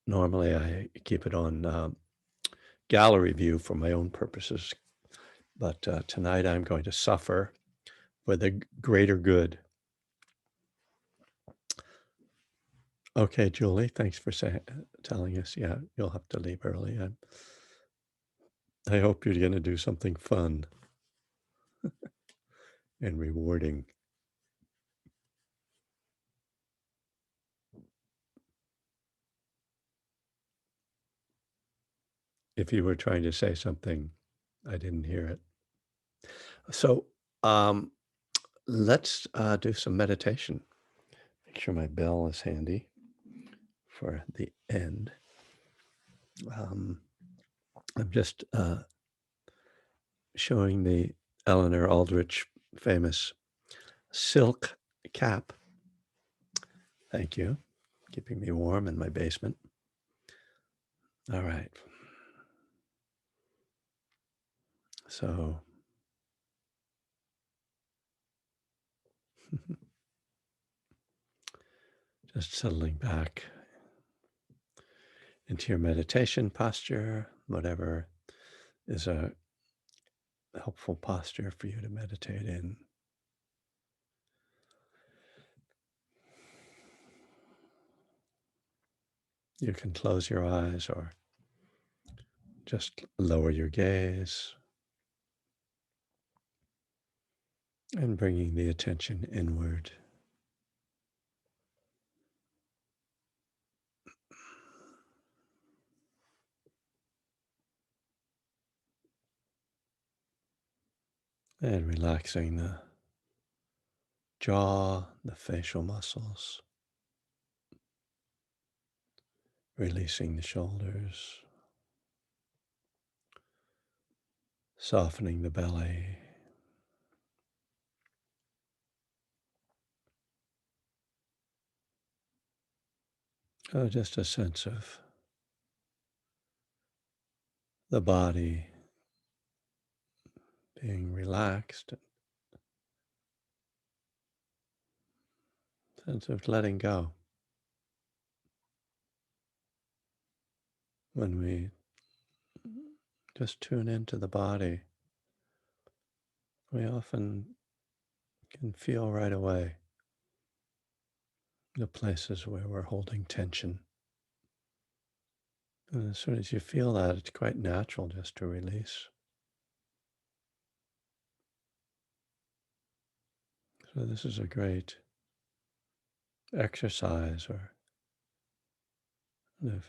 Normally, I keep it on gallery view for my own purposes, but tonight I'm going to suffer for the greater good. Okay, Julie, thanks for telling us. Yeah, you'll have to leave early. I hope you're going to do something fun and rewarding. If you were trying to say something, I didn't hear it. So um, let's do some meditation. Make sure my bell is handy for the end. Um, I'm just showing the Eleanor Aldrich famous silk cap. Thank you. Keeping me warm in my basement. All right. So just settling back into your meditation posture, whatever is a helpful posture for you to meditate in. You can close your eyes or just lower your gaze and bringing the attention inward. And relaxing the jaw, the facial muscles, releasing the shoulders, softening the belly. Oh, just a sense of the body being relaxed, sense of letting go. When we just tune into the body, we often can feel right away the places where we're holding tension. And as soon as you feel that, it's quite natural just to release. So this is a great exercise or kind of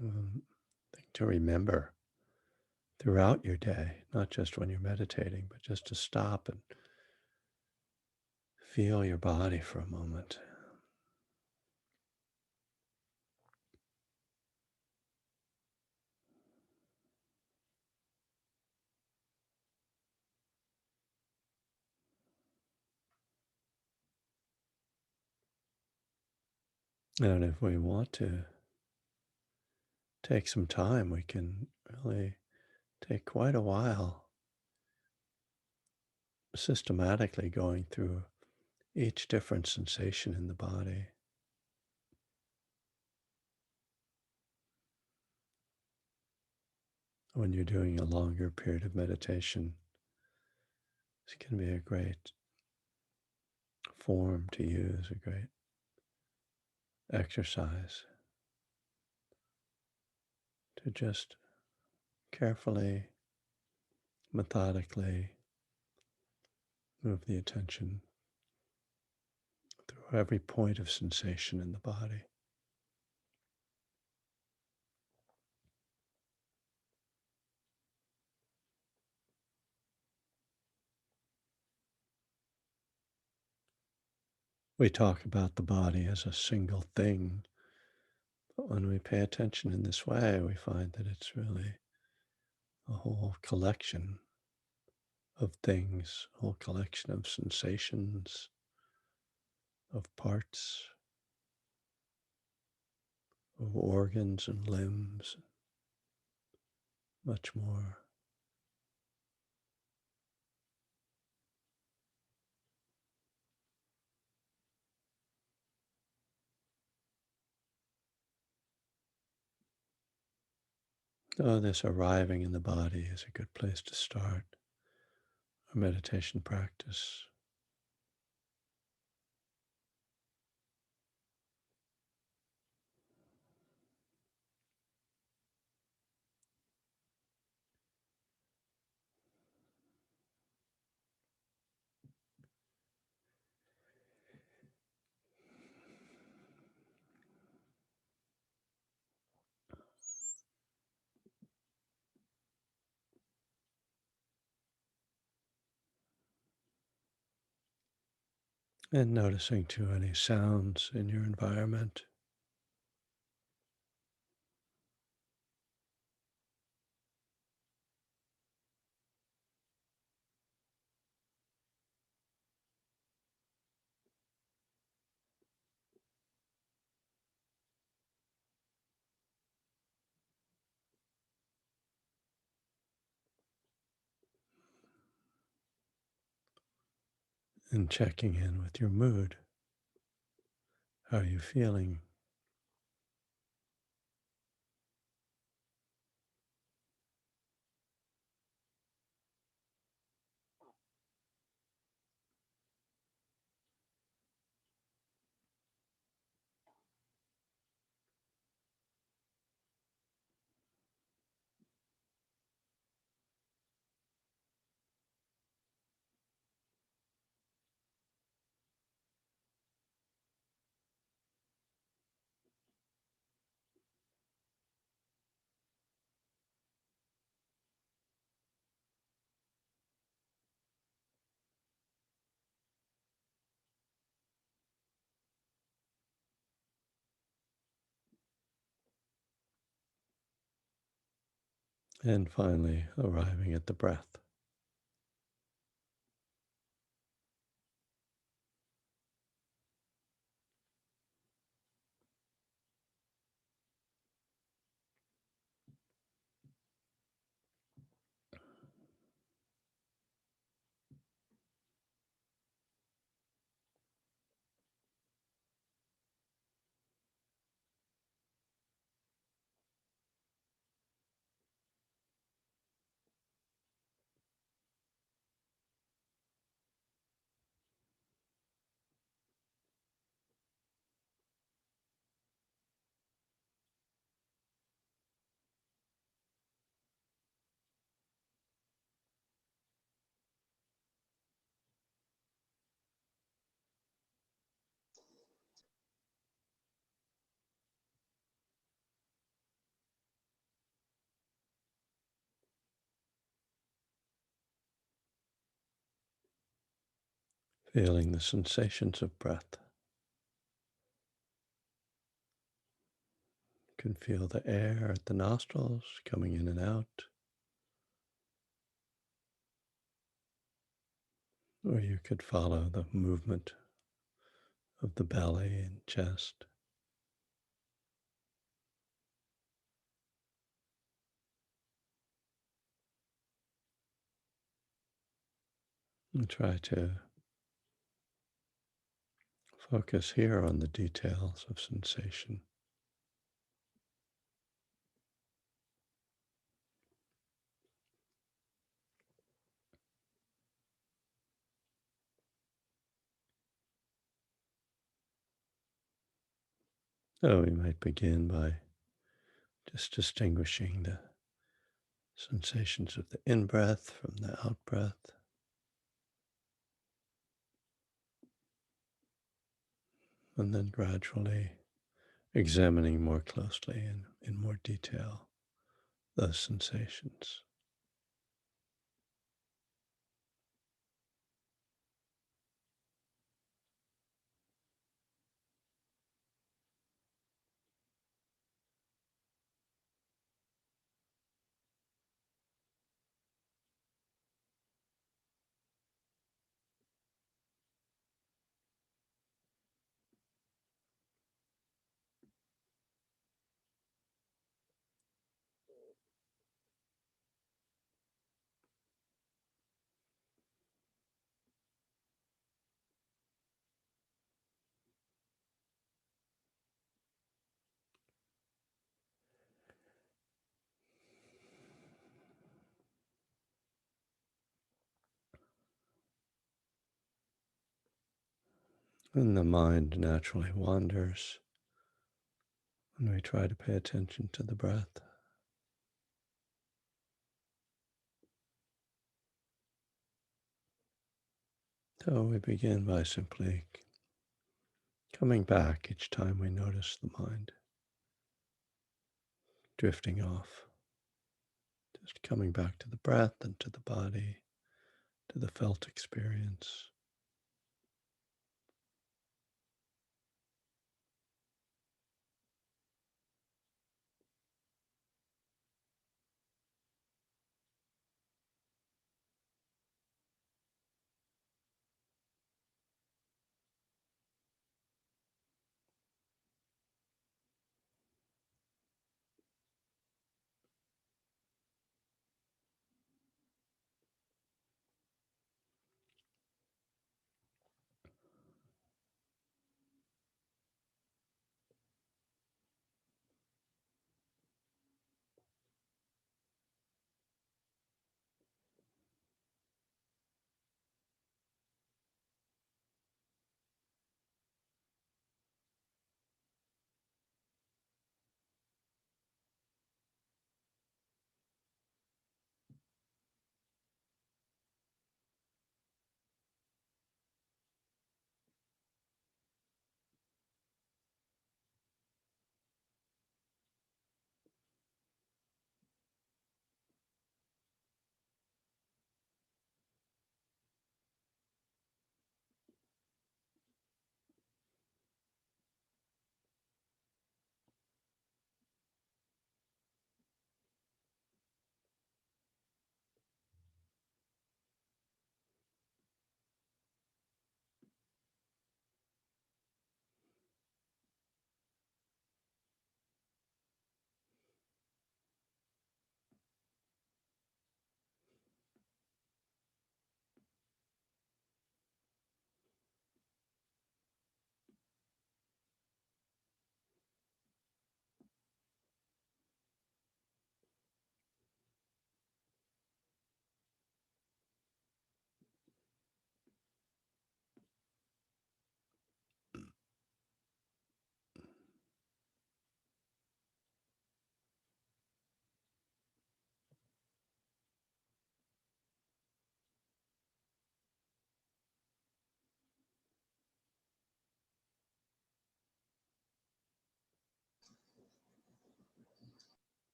thing to remember throughout your day, not just when you're meditating, but just to stop and feel your body for a moment. And if we want to take some time, we can really take quite a while systematically going through each different sensation in the body. When you're doing a longer period of meditation, this can be a great form to use, a great exercise to just carefully, methodically move the attention through every point of sensation in the body. We talk about the body as a single thing, but when we pay attention in this way, we find that it's really a whole collection of things, a whole collection of sensations, of parts, of organs and limbs, much more. Oh, this arriving in the body is a good place to start our meditation practice. And noticing to any sounds in your environment. And checking in with your mood. How are you feeling? And finally, arriving at the breath. Feeling the sensations of breath. You can feel the air at the nostrils coming in and out. Or you could follow the movement of the belly and chest. And try to focus here on the details of sensation. So we might begin by just distinguishing the sensations of the in-breath from the out-breath, and then gradually examining more closely and in more detail those sensations. And the mind naturally wanders when we try to pay attention to the breath. So we begin by simply coming back each time we notice the mind drifting off. Just coming back to the breath and to the body, to the felt experience.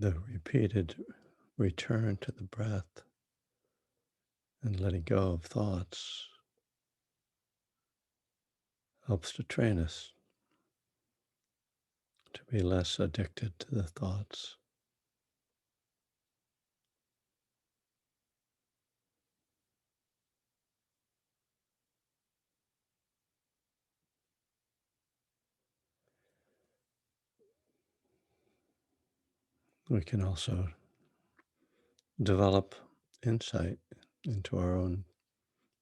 The repeated return to the breath and letting go of thoughts helps to train us to be less addicted to the thoughts. We can also develop insight into our own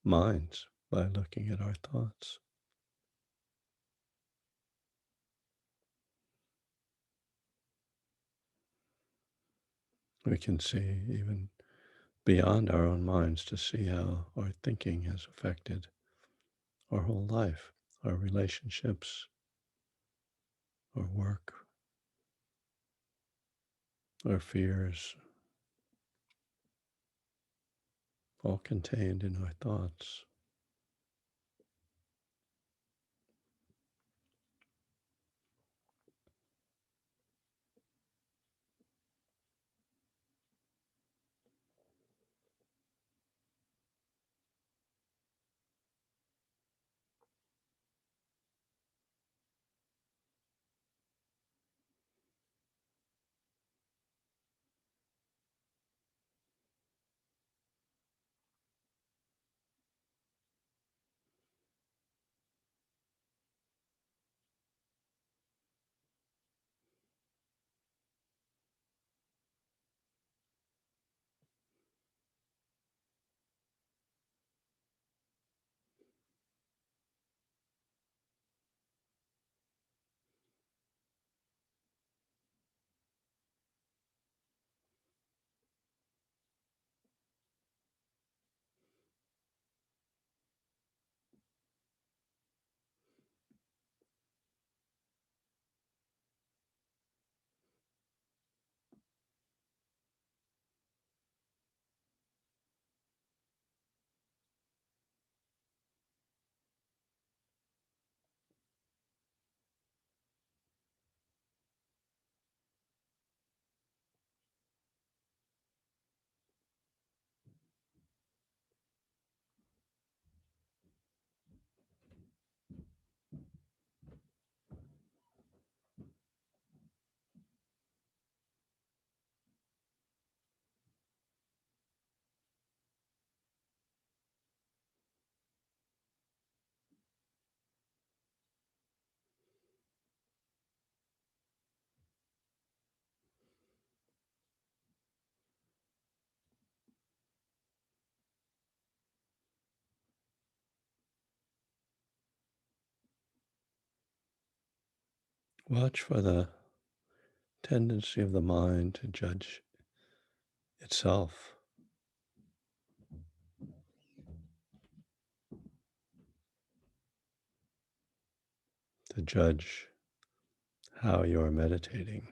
minds by looking at our thoughts. We can see even beyond our own minds to see how our thinking has affected our whole life, our relationships, our work, our fears, all contained in our thoughts. Watch for the tendency of the mind to judge itself, to judge how you're meditating.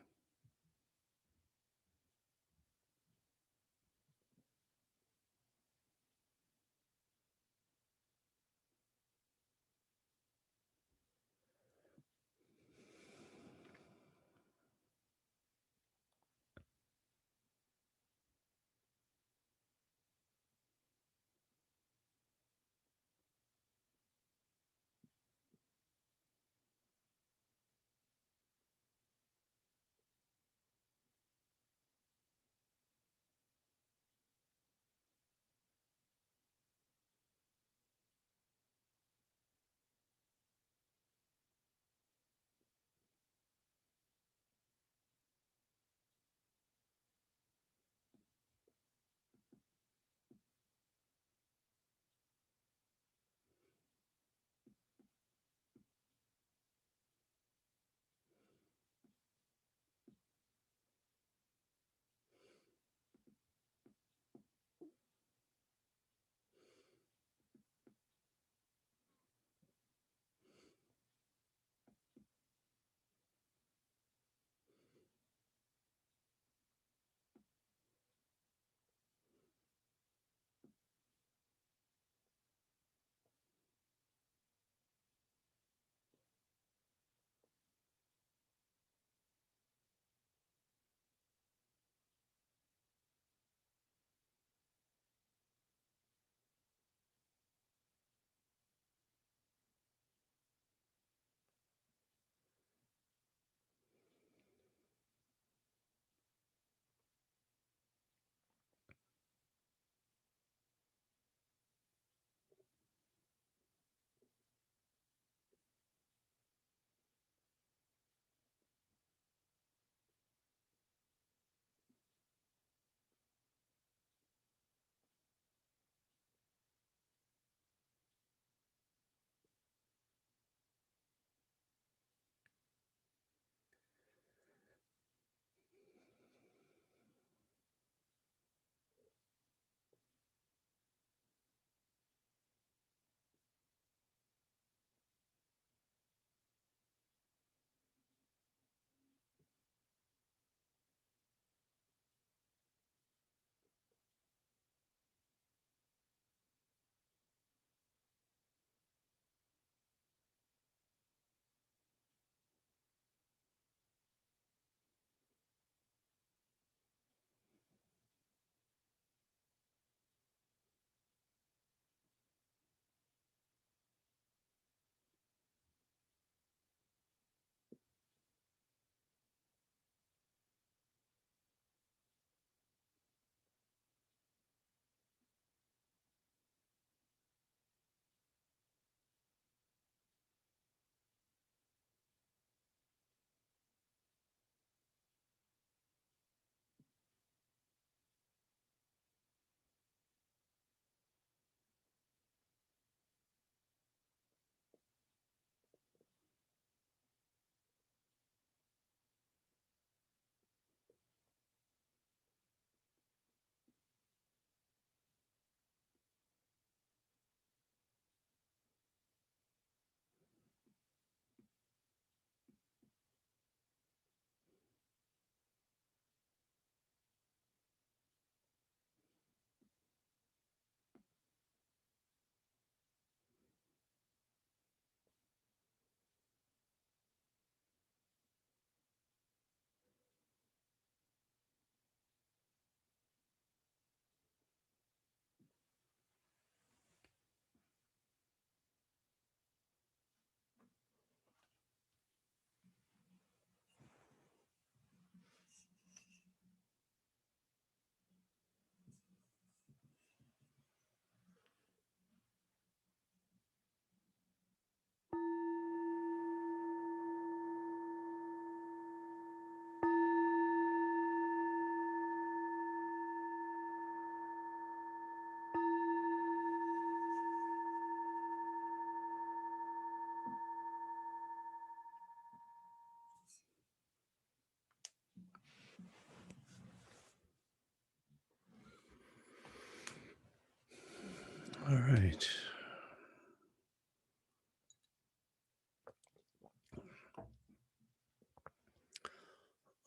All right.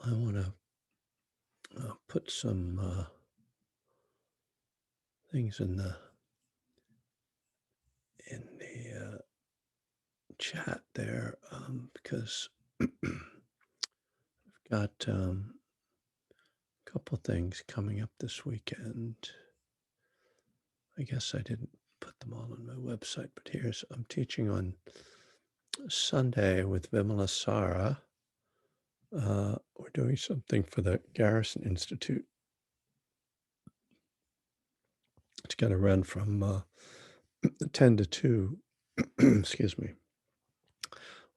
I want to put some things in the chat there because I've got a couple things coming up this weekend. I guess I didn't put them all on my website, but I'm teaching on Sunday with Vimalasara. We're doing something for the Garrison Institute. It's going to run from 10 to 2, excuse me,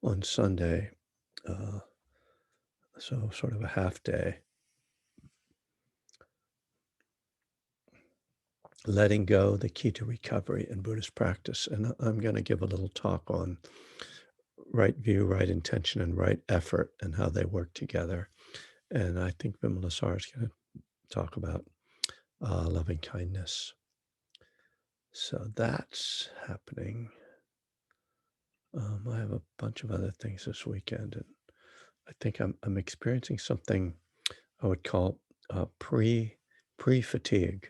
on Sunday. So sort of a half day. Letting go, the key to recovery in Buddhist practice. And I'm going to give a little talk on right view, right intention, and right effort and how they work together. And I think Vimalasara is going to talk about loving kindness. So that's happening. I have a bunch of other things this weekend, and I think I'm experiencing something I would call pre-fatigue.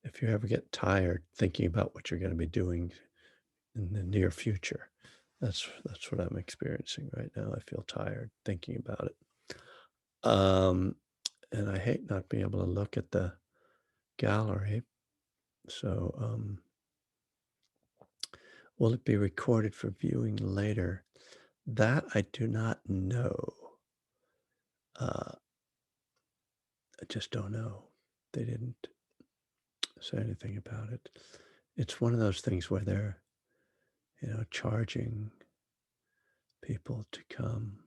If you ever get tired thinking about what you're going to be doing in the near future, that's what I'm experiencing right now. I feel tired thinking about it. And I hate not being able to look at the gallery. So will it be recorded for viewing later? That I do not know. I just don't know. They didn't say anything about it. It's one of those things where they're, charging people to come,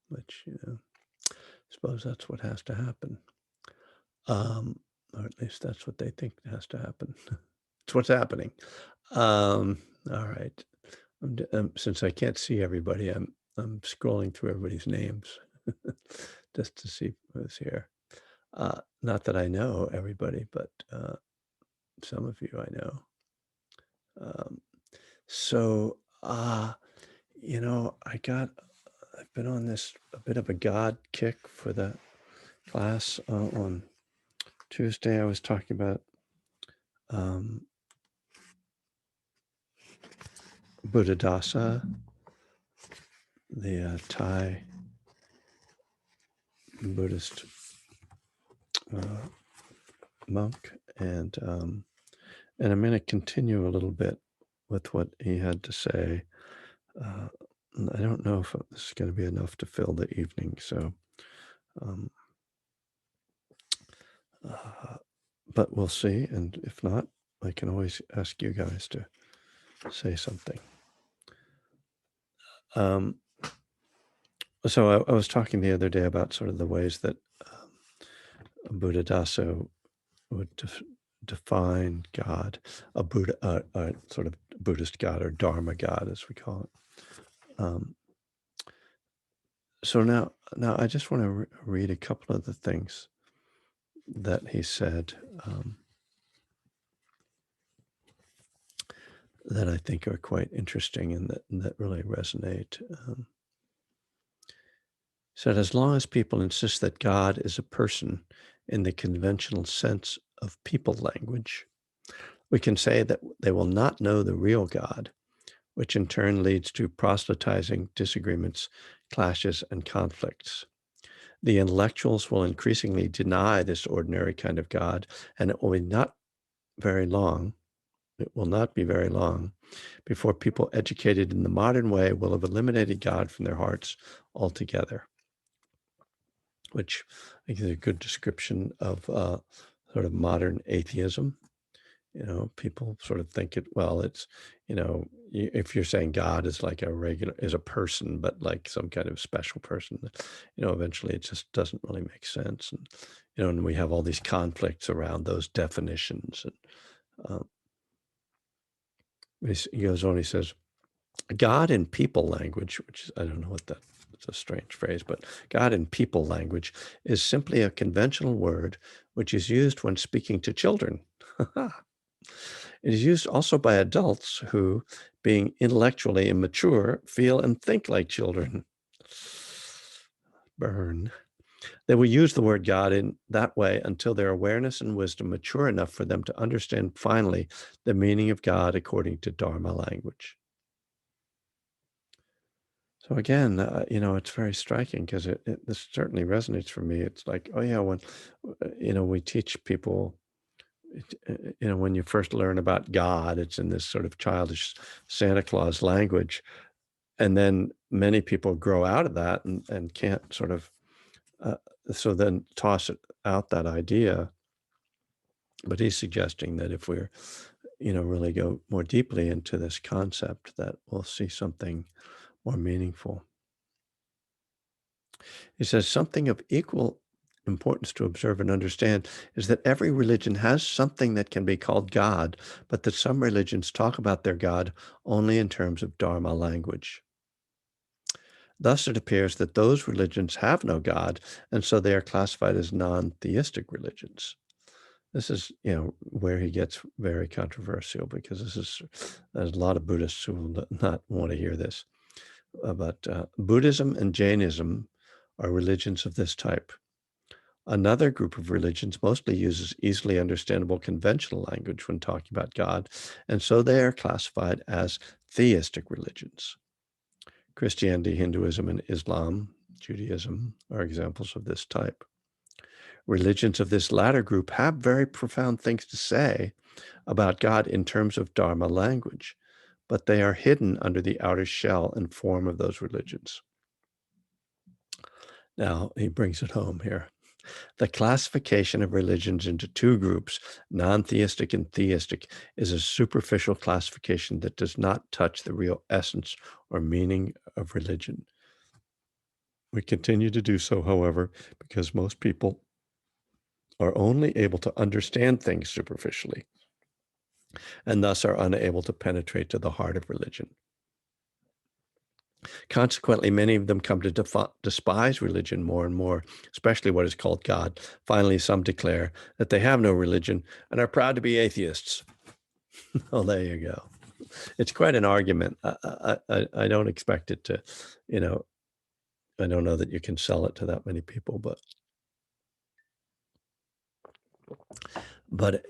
which, I suppose that's what has to happen. Or at least that's what they think has to happen. It's what's happening. All right. Since I can't see everybody, I'm scrolling through everybody's names just to see who's here. Not that I know everybody, but some of you I know. So, I've been on a bit of a God kick for the class. On Tuesday, I was talking about Buddhadasa, the Thai Buddhist monk, and I'm going to continue a little bit with what he had to say. I don't know if this is going to be enough to fill the evening, so but we'll see. And if not, I can always ask you guys to say something. So I was talking the other day about sort of the ways that Buddhadasa would define God, a Buddha, sort of Buddhist God or Dharma God, as we call it. So now I just want to read a couple of the things that he said that I think are quite interesting and that really resonate. Said, as long as people insist that God is a person in the conventional sense of people language, we can say that they will not know the real God, which in turn leads to proselytizing, disagreements, clashes, and conflicts. The intellectuals will increasingly deny this ordinary kind of God, and it will not be very long before people educated in the modern way will have eliminated God from their hearts altogether, which I think is a good description of sort of modern atheism. People sort of think it's, if you're saying God is like is a person, but like some kind of special person, eventually it just doesn't really make sense. And we have all these conflicts around those definitions. And he goes on, he says, God in people language, which I don't know it's a strange phrase, but God in people language is simply a conventional word which is used when speaking to children. It is used also by adults who, being intellectually immature, feel and think like children. Burn. They will use the word God in that way until their awareness and wisdom mature enough for them to understand finally the meaning of God according to Dharma language. So again, it's very striking because this certainly resonates for me. It's like, oh yeah, when we teach people, when you first learn about God, it's in this sort of childish Santa Claus language, and then many people grow out of that and can't sort of, uh, so then toss it out that idea. But he's suggesting that if we're, really go more deeply into this concept, that we'll see something more meaningful. He says something of equal importance to observe and understand is that every religion has something that can be called God, but that some religions talk about their God only in terms of Dharma language. Thus, it appears that those religions have no God, and so they are classified as non-theistic religions. This is, where he gets very controversial because there's a lot of Buddhists who will not want to hear this. But Buddhism and Jainism are religions of this type. Another group of religions mostly uses easily understandable conventional language when talking about God, and so they are classified as theistic religions. Christianity, Hinduism, and Islam, Judaism, are examples of this type. Religions of this latter group have very profound things to say about God in terms of Dharma language, but they are hidden under the outer shell and form of those religions. Now, he brings it home here. The classification of religions into two groups, non-theistic and theistic, is a superficial classification that does not touch the real essence or meaning of religion. We continue to do so, however, because most people are only able to understand things superficially and thus are unable to penetrate to the heart of religion. Consequently, many of them come to despise religion more and more, especially what is called God. Finally, some declare that they have no religion and are proud to be atheists. Oh, there you go. It's quite an argument. I don't expect it to, you know, I don't know that you can sell it to that many people, but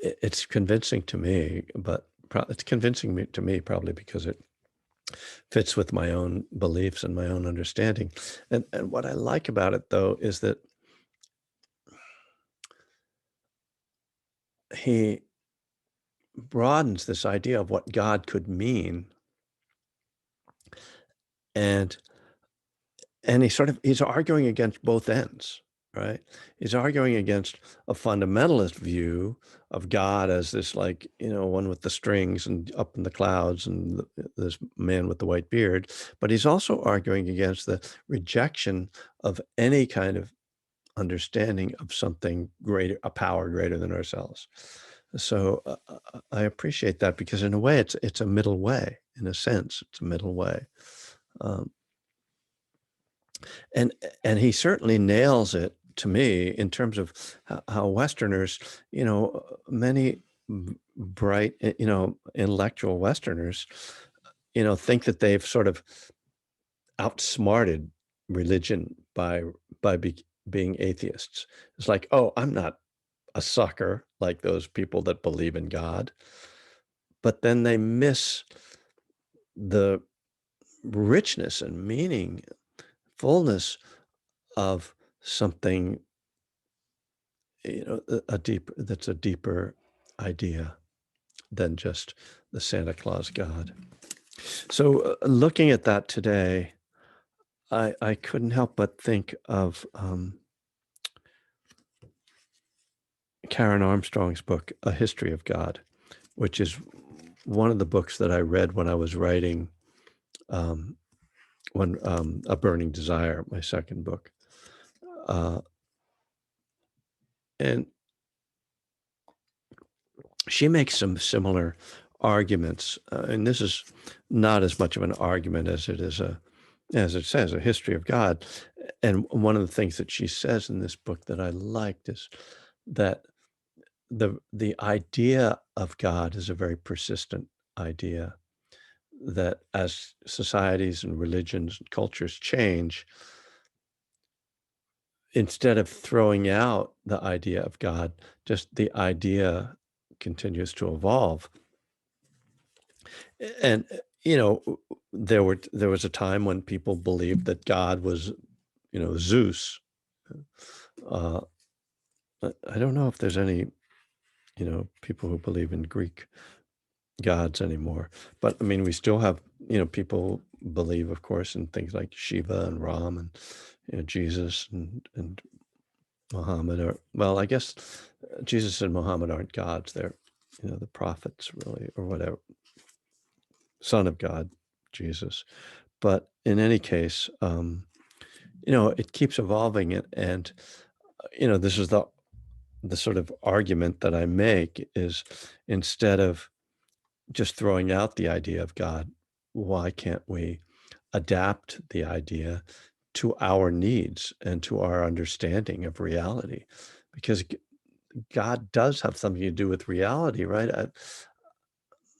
it's convincing to me. But it's convincing me to me probably because it fits with my own beliefs and my own understanding. And what I like about it, though, is that he broadens this idea of what God could mean, and he's arguing against both ends, right? He's arguing against a fundamentalist view of God as this, like, one with the strings and up in the clouds and this man with the white beard, but he's also arguing against the rejection of any kind of understanding of something greater, a power greater than ourselves. So I appreciate that because in a way it's a middle way. In a sense, it's a middle way, um, and he certainly nails it to me in terms of how Westerners, many bright, intellectual Westerners, think that they've sort of outsmarted religion by being atheists. It's like, oh, I'm not a sucker like those people that believe in God. But then they miss the richness and meaning, fullness of something, that's a deeper idea than just the Santa Claus God. So looking at that today, I couldn't help but think of Karen Armstrong's book, A History of God, which is one of the books that I read when I was writing um, A Burning Desire, my second book. Uh, and she makes some similar arguments. And this is not as much of an argument as it is as it says, a history of God. And one of the things that she says in this book that I liked is that the idea of God is a very persistent idea that as societies and religions and cultures change, instead of throwing out the idea of God, just the idea continues to evolve. And, there was a time when people believed that God was, Zeus. Uh, I don't know if there's any, people who believe in Greek gods anymore. But I mean, we still have, people believe, of course, in things like Shiva and Ram and, Jesus and Muhammad. Or, well, I guess Jesus and Muhammad aren't gods. They're, the prophets, really, or whatever. Son of God, Jesus. But in any case, it keeps evolving, and this is the sort of argument that I make is, instead of just throwing out the idea of God, why can't we adapt the idea to our needs and to our understanding of reality? Because God does have something to do with reality, right?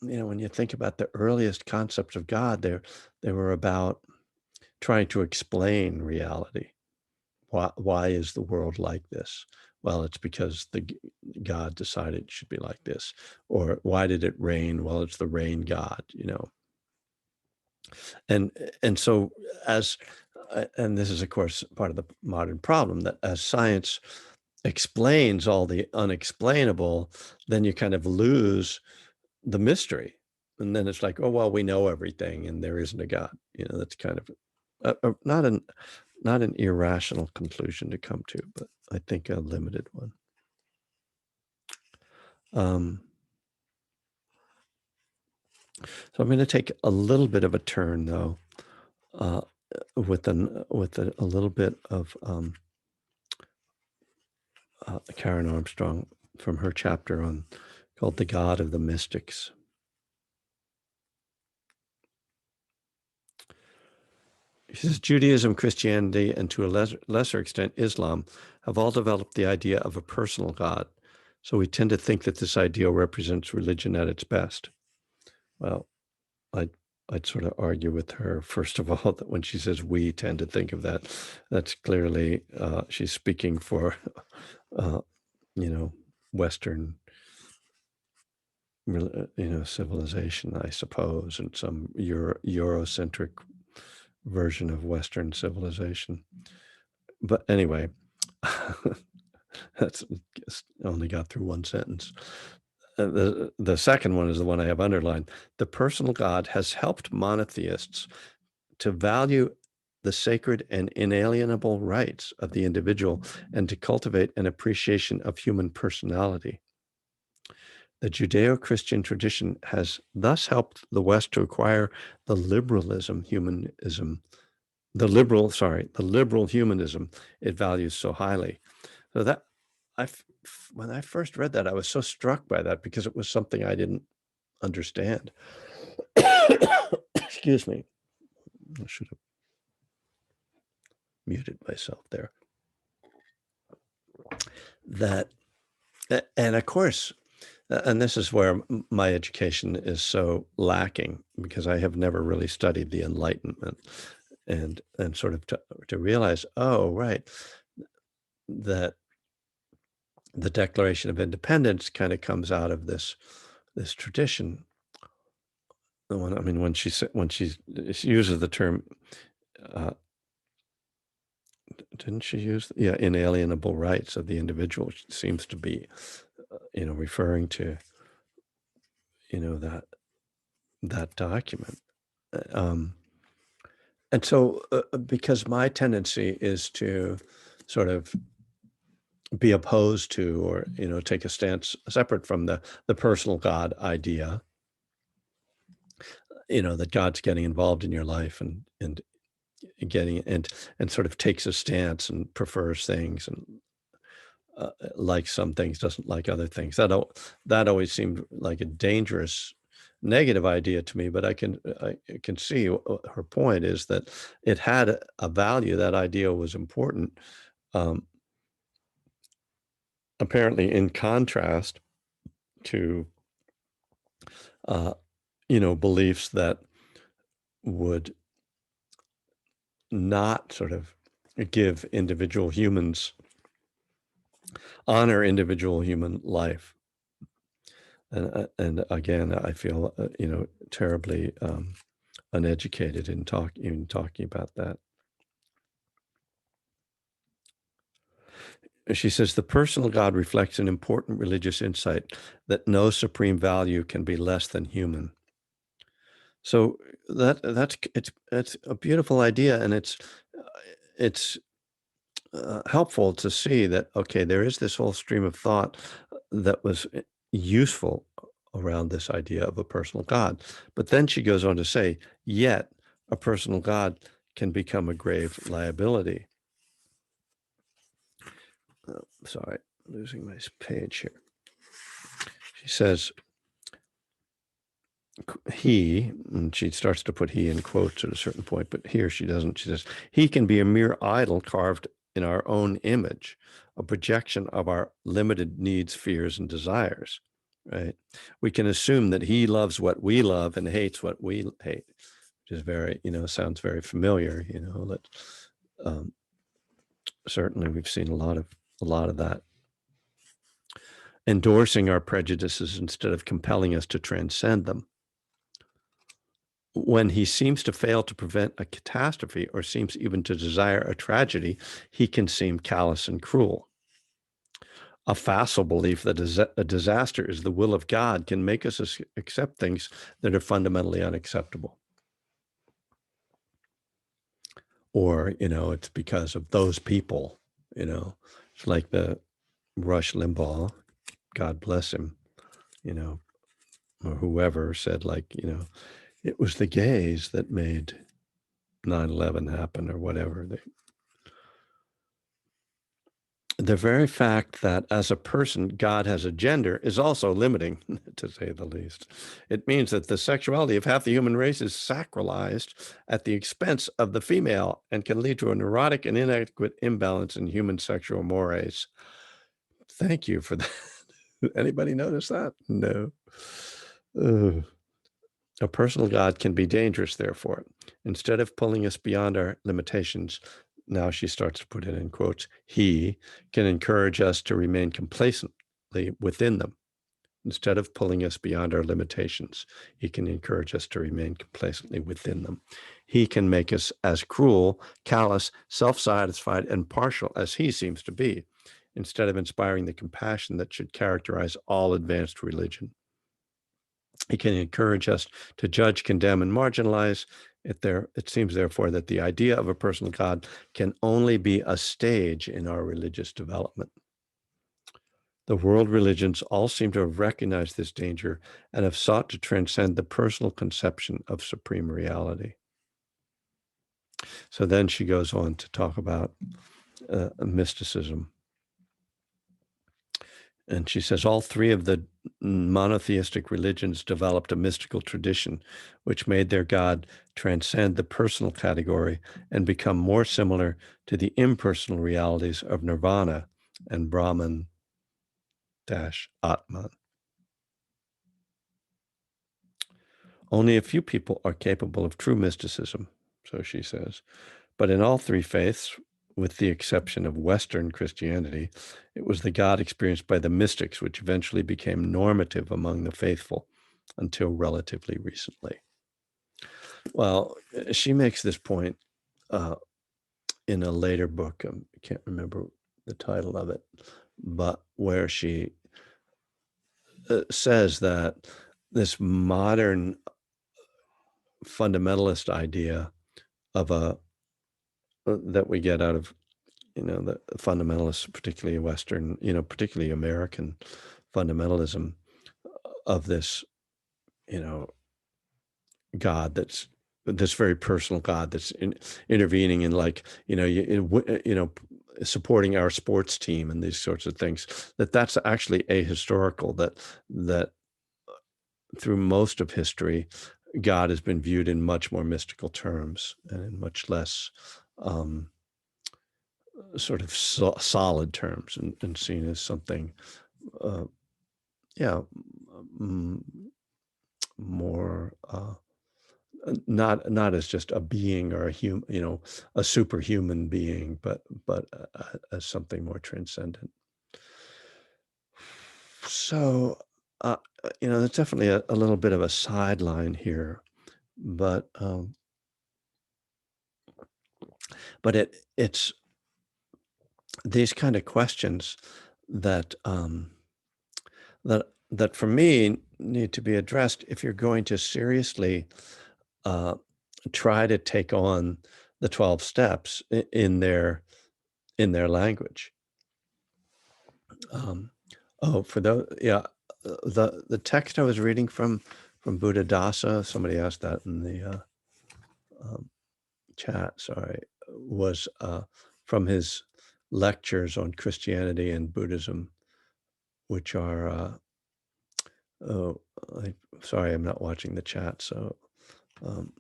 When you think about the earliest concepts of God, they were about trying to explain reality. Why is the world like this? Well, it's because God decided it should be like this. Or why did it rain? Well, it's the rain god. And and so as and this is, of course, part of the modern problem, that as science explains all the unexplainable, then you kind of lose the mystery. And then it's like, oh, well, we know everything and there isn't a God. That's kind of not an irrational conclusion to come to, but I think a limited one. Um, so I'm going to take a little bit of a turn, though, uh, with a little bit of Karen Armstrong from her chapter on called "The God of the Mystics." She says Judaism, Christianity, and to a lesser extent Islam have all developed the idea of a personal God. So we tend to think that this ideal represents religion at its best. Well, I'd, I'd sort of argue with her, first of all, that when she says we tend to think of that, that's clearly she's speaking for, uh, Western, civilization, I suppose, and some Eurocentric version of Western civilization. But anyway, that's only got through one sentence. The second one is the one I have underlined. The personal God has helped monotheists to value the sacred and inalienable rights of the individual and to cultivate an appreciation of human personality. The Judeo-Christian tradition has thus helped the West to acquire the the liberal humanism it values so highly. So that I, when I first read that, I was so struck by that because it was something I didn't understand. Excuse me. I should have muted myself there. That, and of course, and this is where my education is so lacking, because I have never really studied the Enlightenment, and sort of to realize, oh, right, that the Declaration of Independence kind of comes out of this tradition. When she uses the term, uh, didn't she use, yeah, inalienable rights of the individual? She seems to be, referring to, that document. Um, and so, because my tendency is to sort of be opposed to, or take a stance separate from the personal God idea, that God's getting involved in your life and getting and sort of takes a stance and prefers things, and likes some things, doesn't like other things. That always seemed like a dangerous negative idea to me. But I can see her point is that it had a value. That idea was important. Um, apparently in contrast to, beliefs that would not sort of give individual humans, honor individual human life. And again, I feel, terribly uneducated in talking about that. She says the personal God reflects an important religious insight that no supreme value can be less than human. So it's a beautiful idea, and it's helpful to see that, okay, there is this whole stream of thought that was useful around this idea of a personal God. But then she goes on to say, yet a personal God can become a grave liability. Sorry, losing my page here. She says, he, and she starts to put he in quotes at a certain point, but here she doesn't. She says, he can be a mere idol carved in our own image, a projection of our limited needs, fears, and desires, right? We can assume that he loves what we love and hates what we hate, which is very, sounds very familiar, that certainly we've seen a lot of that. Endorsing our prejudices instead of compelling us to transcend them. When he seems to fail to prevent a catastrophe or seems even to desire a tragedy, he can seem callous and cruel. A facile belief that a disaster is the will of God can make us accept things that are fundamentally unacceptable. Or, it's because of those people, it's like the Rush Limbaugh, God bless him, or whoever said, like, it was the gays that made 9/11 happen or whatever. The very fact that as a person, God has a gender is also limiting, to say the least. It means that the sexuality of half the human race is sacralized at the expense of the female and can lead to a neurotic and inadequate imbalance in human sexual mores. Thank you for that. Anybody notice that? No. Ugh. A personal God can be dangerous, therefore. Instead of pulling us beyond our limitations, now she starts to put it in quotes, he can encourage us to remain complacently within them. Instead of pulling us beyond our limitations, he can encourage us to remain complacently within them. He can make us as cruel, callous, self-satisfied, and partial as he seems to be, instead of inspiring the compassion that should characterize all advanced religion. He can encourage us to judge, condemn, and marginalize. It seems, therefore, that the idea of a personal God can only be a stage in our religious development. The world religions all seem to have recognized this danger and have sought to transcend the personal conception of supreme reality. So then she goes on to talk about mysticism. And she says all three of the monotheistic religions developed a mystical tradition, which made their God transcend the personal category and become more similar to the impersonal realities of nirvana and Brahman-Atman. Only a few people are capable of true mysticism, so she says. But in all three faiths, with the exception of Western Christianity, it was the God experienced by the mystics which eventually became normative among the faithful until relatively recently. Well, she makes this point in a later book. I can't remember the title of it, but where she says that this modern fundamentalist idea of that we get out of the fundamentalists, particularly Western, particularly American fundamentalism, of this, God that's this very personal God that's intervening in, like, supporting our sports team and these sorts of things. That's actually ahistorical. That through most of history, God has been viewed in much more mystical terms and in much less sort of solid terms and seen as something, uh, yeah, mm, more not as just a being or a human, a superhuman being, but as something more transcendent. So, it's definitely a little bit of a sideline here, but it's these kind of questions that that for me need to be addressed if you're going to seriously uh, try to take on the 12 steps in their language. Um, oh, for those, yeah, the text I was reading from Buddhadasa, somebody asked that in the um, chat, sorry, was from his lectures on Christianity and Buddhism, which are, oh, I, sorry, I'm not watching the chat, so um,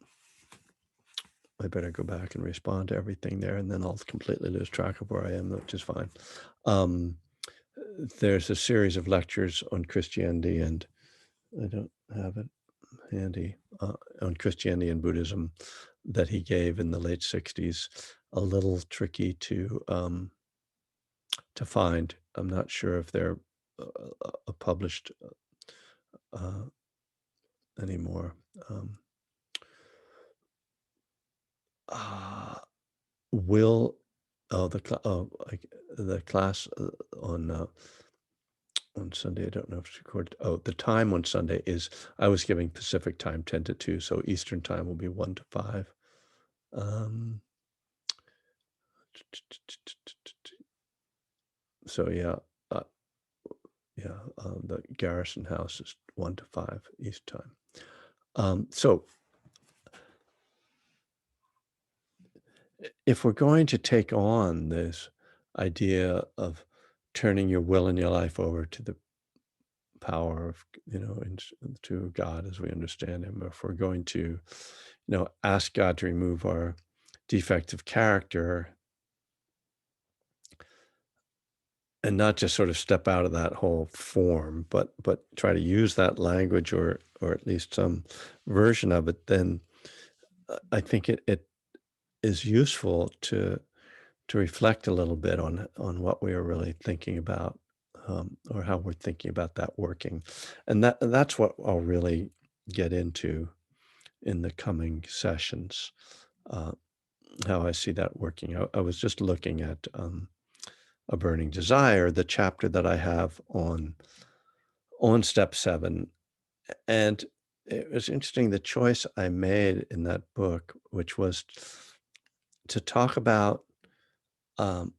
I better go back and respond to everything there, and then I'll completely lose track of where I am, which is fine. Um, there's a series of lectures on Christianity, and I don't have it handy, on Christianity and Buddhism that he gave in the late 60s. A little tricky to find. I'm not sure if they're published uh, anymore. Um, uh, will the class on Sunday. I don't know if it's recorded. Oh, the time on Sunday is I was giving Pacific time 10 to 2, so Eastern time will be 1 to 5. Um, so yeah, uh, yeah, the Garrison House is 1 to 5 East time. So if we're going to take on this idea of turning your will and your life over to the power of, to God as we understand him, if we're going to, ask God to remove our defective character and not just sort of step out of that whole form, but try to use that language or at least some version of it, then I think it is useful to reflect a little bit on what we are really thinking about, or how we're thinking about that working, and that's what I'll really get into in the coming sessions. Uh, how I see that working. I was just looking at a burning desire, the chapter that I have on step 7, and it was interesting the choice I made in that book, which was to talk about um,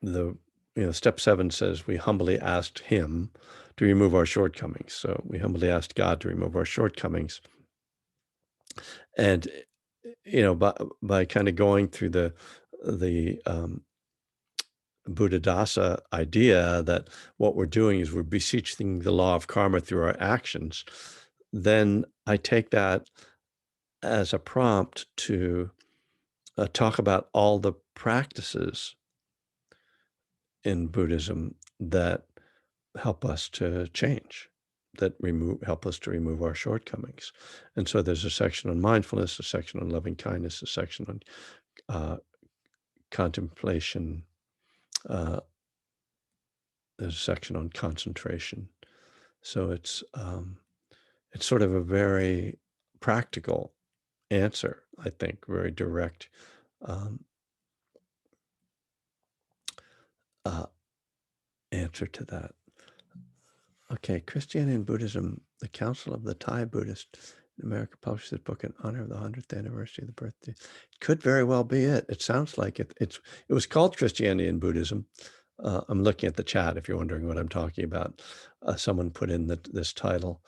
the step 7 says we humbly asked him to remove our shortcomings. So we humbly asked God to remove our shortcomings, and by kind of going through the Buddhadasa idea that what we're doing is we're beseeching the law of karma through our actions, then I take that as a prompt to talk about all the practices in Buddhism that help us to change, that help us to remove our shortcomings. And so there's a section on mindfulness, a section on loving kindness, a section on uh, contemplation. Uh, there's a section on concentration. So it's sort of a very practical answer, I think, very direct um, uh, answer to that. Okay, Christianity and Buddhism, the Council of the Thai Buddhists in America published this book in honor of the 100th anniversary of the birthday. It could very well be it. It sounds like it. It was called Christianity and Buddhism. I'm looking at the chat if you're wondering what I'm talking about. Someone put in this title.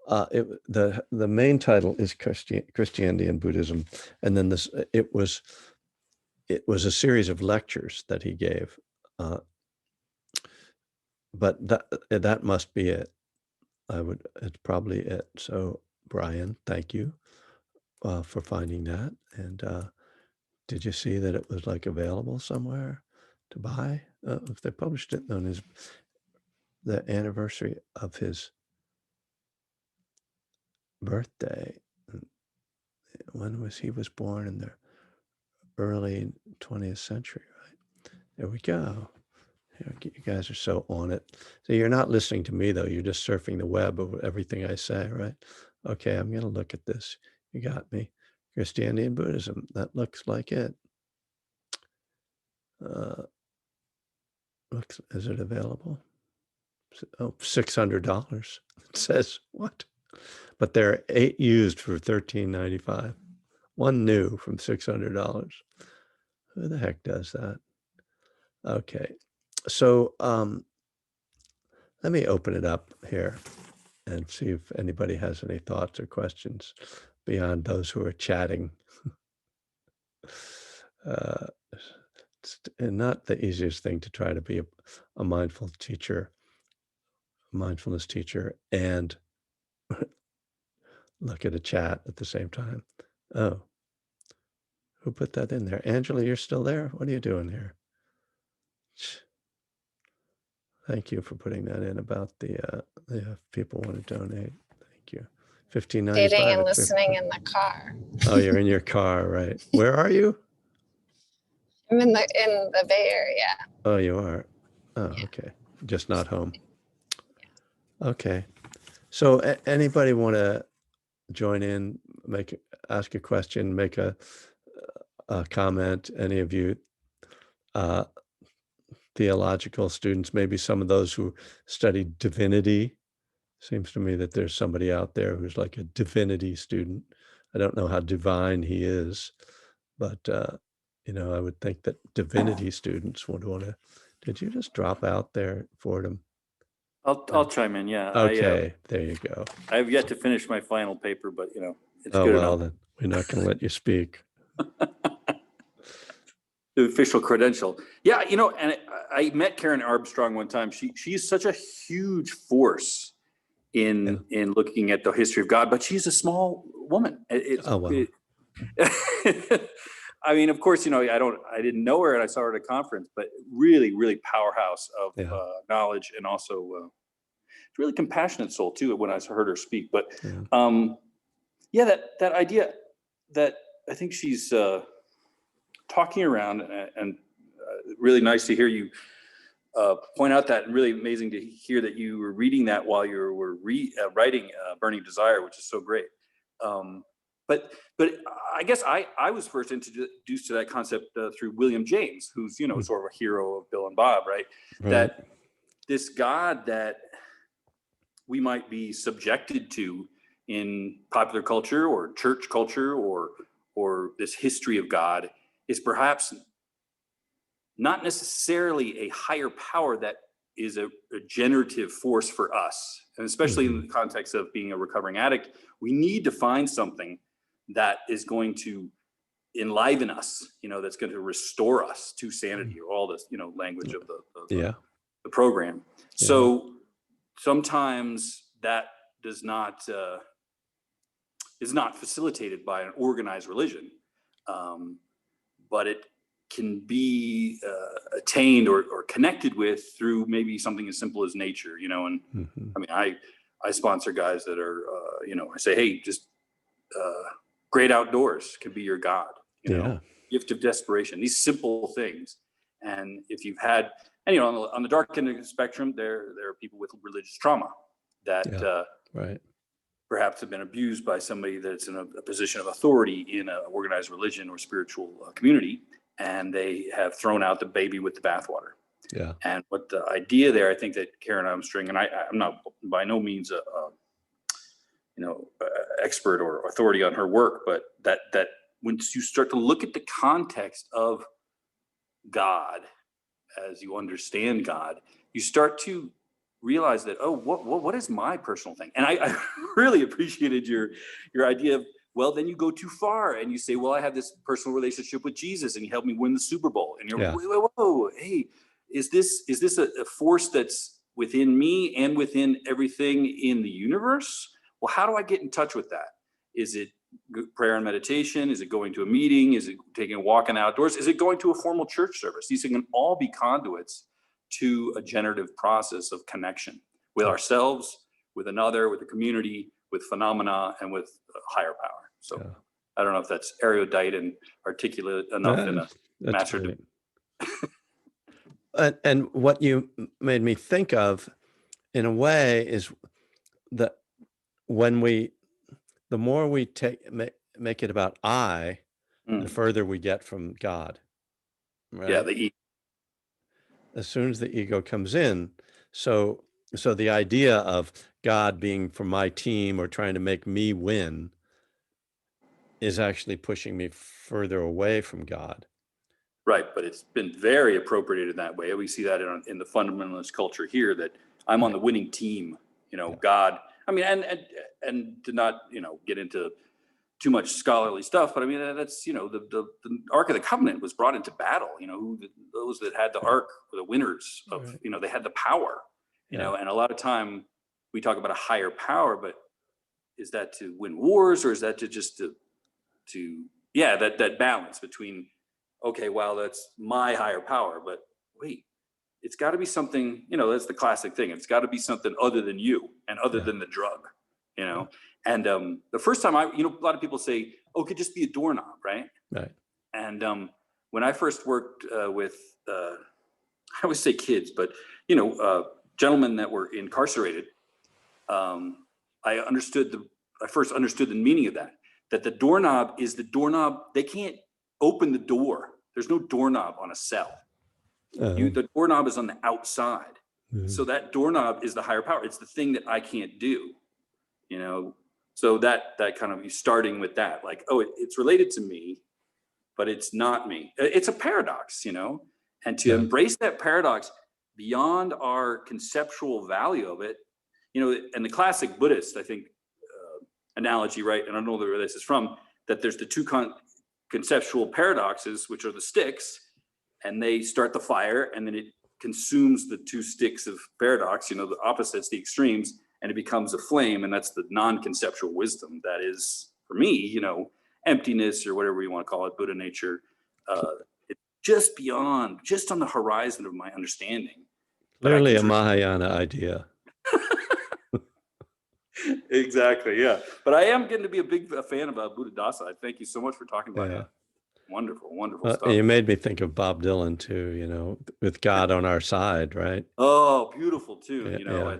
The main title is Christianity and Buddhism, and then it was a series of lectures that he gave, uh, but that must be it. It's probably it. So Brian, thank you for finding that, and Did you see that it was like available somewhere to buy? If they published it on the anniversary of his birthday. When he was born in the early 20th century, right? There we go. You guys are so on it. So you're not listening to me, though. You're just surfing the web of everything I say, right? Okay, I'm going to look at this. You got me. Christianity and Buddhism. That looks like it. Is it available? Oh, $600. It says what? But there are 8 used for $13.95. 1 new from $600. Who the heck does that? Okay, so let me open it up here and see if anybody has any thoughts or questions beyond those who are chatting. It's not the easiest thing to try to be a mindfulness teacher, and look at a chat at the same time. Oh, who put that in there? Angela, you're still there? What are you doing here? Thank you for putting that in about the people want to donate. Thank you. $15.95. Dating and listening in the car. Oh, you're in your car, right? Where are you? I'm in the Bay Area. Oh, you are. Oh, Yeah. okay. Just not home. Okay. So anybody want to join in, ask a question, make a comment? Any of you theological students, maybe some of those who study divinity. Seems to me that there's somebody out there who's like a divinity student. I don't know how divine he is, but I would think that divinity students would want to. Did you just drop out there, Fordham? I'll chime in. Yeah. Okay, there you go. I've yet to finish my final paper, but it's Oh good well, enough. then we're not going to let you speak. The official credential. Yeah, and I met Karen Armstrong one time. She's such a huge force in looking at the history of God, but she's a small woman. I mean, of course, I didn't know her and I saw her at a conference, but really, really powerhouse of knowledge, and also really compassionate soul too when I heard her speak. But that idea that I think she's talking around, and really nice to hear you point out that, and really amazing to hear that you were reading that while you were writing Burning Desire, which is so great. But I guess I was first introduced to that concept through William James, who's sort of a hero of Bill and Bob, right? That this God that we might be subjected to in popular culture or church culture or this history of God is perhaps not necessarily a higher power that is a generative force for us. And especially in the context of being a recovering addict, we need to find something that is going to enliven us, that's going to restore us to sanity, or all this, language of the program. So sometimes that is not facilitated by an organized religion, but it can be attained or connected with through maybe something as simple as nature, and I mean, I sponsor guys that are, I say, hey, just great outdoors can be your God, gift of desperation, these simple things. And if you've had, and on the dark end of the spectrum, there are people with religious trauma that perhaps have been abused by somebody that's in a position of authority in an organized religion or spiritual community, and they have thrown out the baby with the bathwater. Yeah. And what the idea there, I think that Karen Armstrong, and I'm not by no means a expert or authority on her work, but that once you start to look at the context of God, as you understand God, you start to realize that, what is my personal thing? And I really appreciated your idea of, well, then you go too far and you say, well, I have this personal relationship with Jesus and he helped me win the Super Bowl. And you're whoa, hey, is this a force that's within me and within everything in the universe? Well, how do I get in touch with that? Is it prayer and meditation? Is it going to a meeting? Is it taking a walk in outdoors? Is it going to a formal church service? These can all be conduits to a generative process of connection with ourselves, with another, with the community, with phenomena, and with higher power. So Yeah. I don't know if that's erudite and articulate enough in a That's master. brilliant. And what you made me think of, in a way, is that when the more we make it about I, the further we get from God, right? Yeah, the E. As soon as the ego comes in, so the idea of God being for my team or trying to make me win is actually pushing me further away from God. Right, but it's been very appropriated in that way. We see that in the fundamentalist culture here, that I'm on the winning team. God. I mean, and to not get into too much scholarly stuff, but I mean that's the Ark of the Covenant was brought into battle. Those that had the Ark were the winners of. Right. They had the power. And a lot of time we talk about a higher power, but is that to win wars, or is that to just to that balance between, okay, well, that's my higher power, but wait, it's got to be something, that's the classic thing. It's got to be something other than you and other than the drug, And the first time a lot of people say, oh, it could just be a doorknob, right? Right. And when I first worked with, I always say kids, but, gentlemen that were incarcerated, I first understood the meaning of that the doorknob is the doorknob. They can't open the door. There's no doorknob on a cell. The doorknob is on the outside. So that doorknob is the higher power. It's the thing that I can't do, So that kind of, you starting with that, like, oh, it's related to me, but it's not me. It's a paradox, and to embrace that paradox beyond our conceptual value of it, and the classic Buddhist, I think, analogy, right? And I don't know where this is from, that there's the two conceptual paradoxes, which are the sticks, and they start the fire, and then it consumes the two sticks of paradox, the opposites, the extremes, and it becomes a flame. And that's the non-conceptual wisdom. That is, for me, emptiness, or whatever you want to call it, Buddha nature. It's just beyond, just on the horizon of my understanding. Clearly a Mahayana idea. Exactly, yeah. But I am getting to be a big fan about Buddhadasa. Thank you so much for talking about it. Wonderful stuff. You made me think of Bob Dylan too, with God on our side, right? Oh, beautiful tune, Yeah.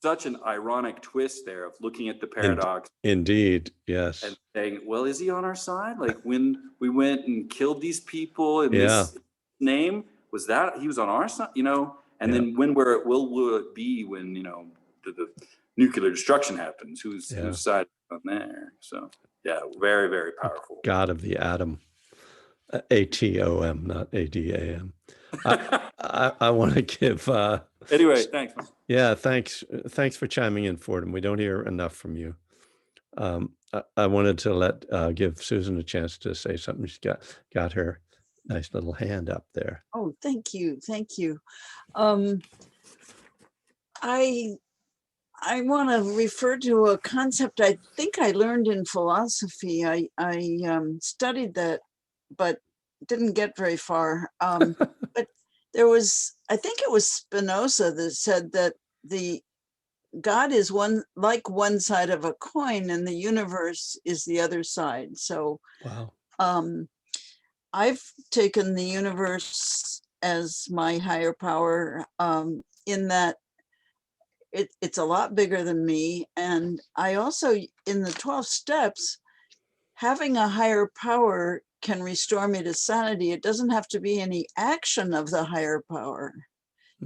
Such an ironic twist there of looking at the paradox. Indeed, yes. And saying, well, is he on our side? Like when we went and killed these people in this name, was that he was on our side, And then where it will it be when, the nuclear destruction happens? Whose side on there? So yeah, very, very powerful. God of the atom. ATOM, not ADAM. I want to give. Anyway, thanks. Yeah, thanks for chiming in, Fordham. We don't hear enough from you. I wanted to give Susan a chance to say something. She's got her nice little hand up there. Oh, thank you. I want to refer to a concept I think I learned in philosophy. I studied that, but didn't get very far. But I think it was Spinoza that said that the God is one side of a coin, and the universe is the other side. So wow. I've taken the universe as my higher power, in that it's a lot bigger than me. And I also, in the 12 steps, having a higher power can restore me to sanity. It doesn't have to be any action of the higher power.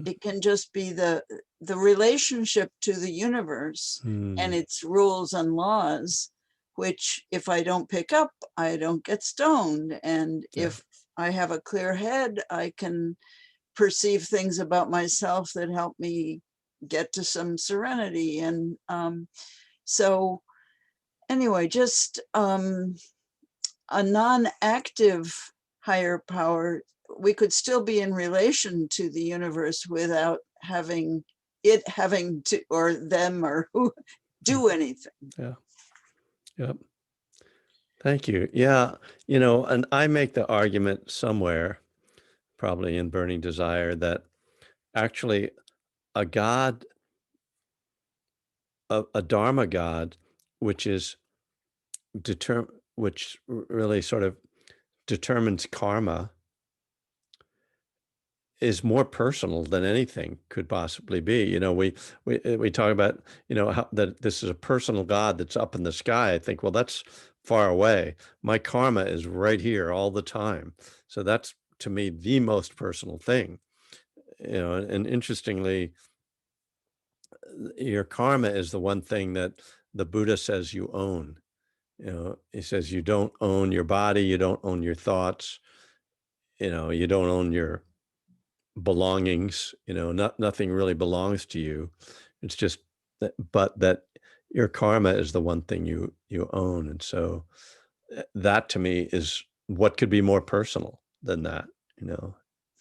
It can just be the relationship to the universe and its rules and laws, which if I don't pick up, I don't get stoned. And if I have a clear head, I can perceive things about myself that help me get to some serenity. And so anyway, just a non-active higher power, we could still be in relation to the universe without having to, or them, or who do anything. Yeah. Yep. Thank you. Yeah, and I make the argument somewhere, probably in Burning Desire, that actually a God, a Dharma God, which is which really sort of determines karma, is more personal than anything could possibly be. We talk about, how that this is a personal God that's up in the sky. I think, well, that's far away. My karma is right here all the time. So that's, to me, the most personal thing. And interestingly, your karma is the one thing that the Buddha says you own. He says you don't own your body, you don't own your thoughts, you don't own your belongings, nothing really belongs to you. It's just that, but that your karma is the one thing you own. And so that to me is what could be more personal than that. you know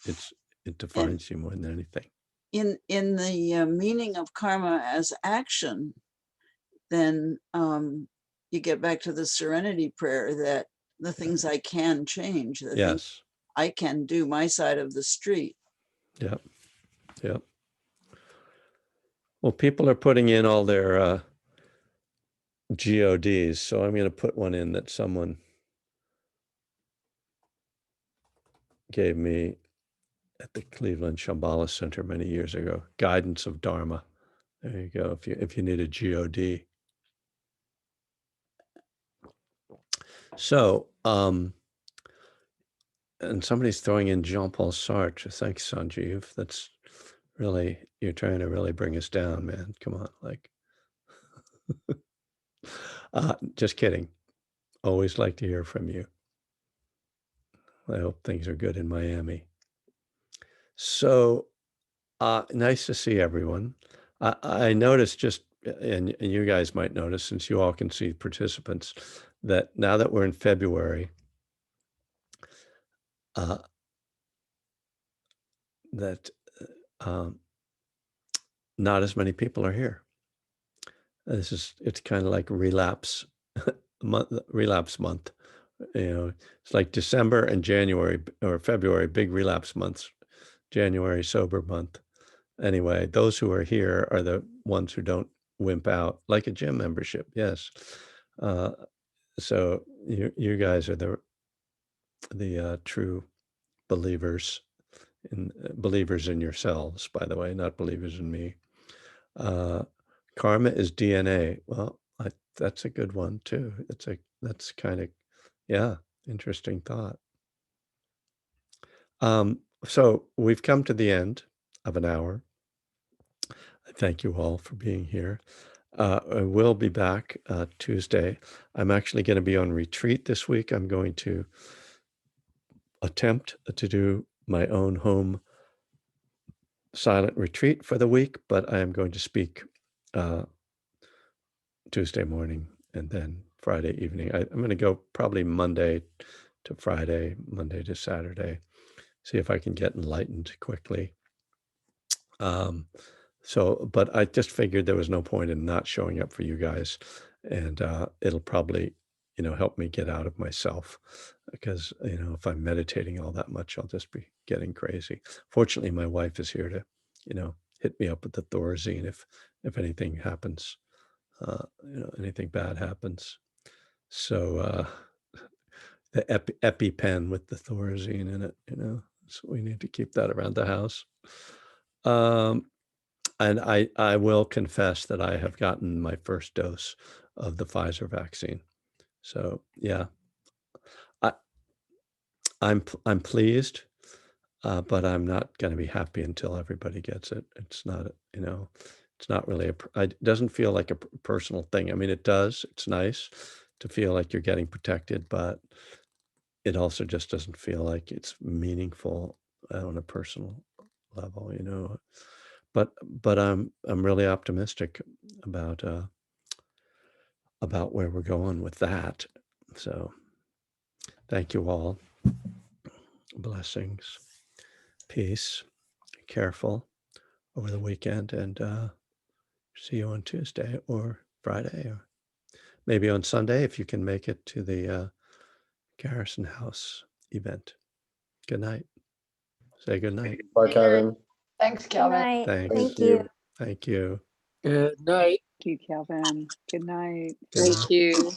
it's it And defines you more than anything. in the meaning of karma as action, then you get back to the serenity prayer that the things I can change, the things Yes. I can do, my side of the street. Yep. Yep. Well, people are putting in all their GODs, so I'm going to put one in that someone gave me at the Cleveland Shambhala Center many years ago. Guidance of Dharma. There you go. If you need a GOD. So, and somebody's throwing in Jean-Paul Sartre. Thanks, Sanjeev. That's really, you're trying to really bring us down, man. Come on, like, just kidding. Always like to hear from you. I hope things are good in Miami. So, nice to see everyone. I noticed just, and you guys might notice, since you all can see participants, that now that we're in February, that not as many people are here. It's kind of like relapse month. It's like December and January or February, big relapse months. January, sober month. Anyway, those who are here are the ones who don't wimp out, like a gym membership. Yes. So you guys are the true believers in yourselves, by the way, not believers in me. Karma is DNA. Well, that's a good one too. That's kind of, yeah, interesting thought. So we've come to the end of an hour. I thank you all for being here. I will be back Tuesday. I'm actually going to be on retreat this week. I'm going to attempt to do my own home silent retreat for the week, but I am going to speak Tuesday morning and then Friday evening. I'm going to go probably Monday to Friday, Monday to Saturday, see if I can get enlightened quickly. But I just figured there was no point in not showing up for you guys, and it'll probably, help me get out of myself, because, if I'm meditating all that much, I'll just be getting crazy. Fortunately, my wife is here to, hit me up with the Thorazine if anything happens, anything bad happens. So the EpiPen with the Thorazine in it, so we need to keep that around the house. And I will confess that I have gotten my first dose of the Pfizer vaccine. So yeah, I, I'm pleased, but I'm not going to be happy until everybody gets it. It's not, it's not really it doesn't feel like a personal thing. I mean, it does. It's nice to feel like you're getting protected, but it also just doesn't feel like it's meaningful on a personal level, But I'm really optimistic about where we're going with that. So thank you all. Blessings, peace, careful over the weekend, and see you on Tuesday or Friday or maybe on Sunday, if you can make it to the Garrison House event. Good night. Say good night. Bye, Kevin. Thanks, Good Calvin. night. Thanks. Thank you. Thank you. Good night. Thank you, Calvin. Good night. Good night. Thank you.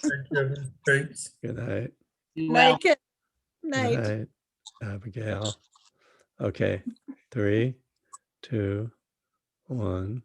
Thanks. Good night. Now. Good Good night. night, Abigail. Okay, 3, 2, 1.